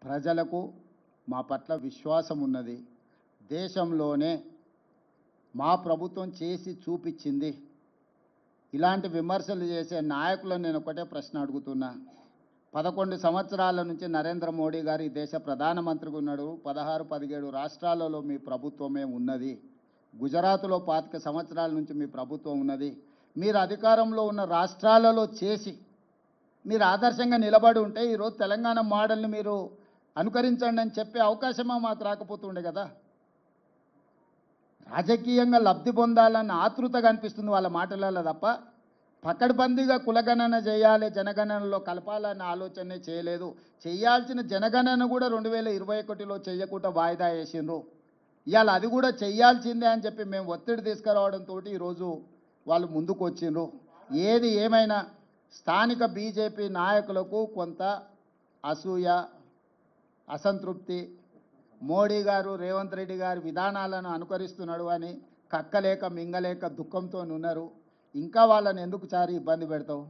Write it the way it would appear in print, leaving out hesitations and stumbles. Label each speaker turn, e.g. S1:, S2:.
S1: ప్రజలకు మా పట్ల విశ్వాసం ఉన్నది. దేశంలోనే మా ప్రభుత్వం చేసి చూపించింది. ఇలాంటి విమర్శలు చేసే నాయకులను నేను ఒకటే ప్రశ్న అడుగుతున్నా. 11 సంవత్సరాల నుంచి నరేంద్ర మోడీ గారు ఈ దేశ ప్రధానమంత్రిగా ఉన్నాడు. 16, 17 రాష్ట్రాలలో మీ ప్రభుత్వమే ఉన్నది. గుజరాత్లో 25 సంవత్సరాల నుంచి మీ ప్రభుత్వం ఉన్నది. మీరు అధికారంలో ఉన్న రాష్ట్రాలలో చేసి మీరు ఆదర్శంగా నిలబడి ఉంటే ఈరోజు తెలంగాణ మోడల్ని మీరు అనుకరించండి అని చెప్పే అవకాశమా మాకు రాకపోతుండే కదా. రాజకీయంగా లబ్ధి పొందాలన్న ఆతృత కనిపిస్తుంది వాళ్ళ మాటలలో తప్ప పకడ్బందీగా కులగణన చేయాలి, జనగణనలో కలపాలన్న ఆలోచనే చేయలేదు. చేయాల్సిన జనగణన కూడా 2021లో చేయకుండా వాయిదా వేసిండ్రు. ఇవాళ అది కూడా చేయాల్సిందే అని చెప్పి మేము ఒత్తిడి తీసుకురావడంతో ఈరోజు వాళ్ళు ముందుకు వచ్చిండ్రు. ఏది ఏమైనా స్థానిక బీజేపీ నాయకులకు కొంత అసూయ, అసంతృప్తి, మోడీ గారు రేవంత్ రెడ్డి గారి విధానాలను అనుకరిస్తున్నాడు అని కక్కలేక మింగలేక దుఃఖంతో ఉన్నారు. ఇంకా వాళ్ళని ఎందుకు చారి ఇబ్బంది పెడతావు?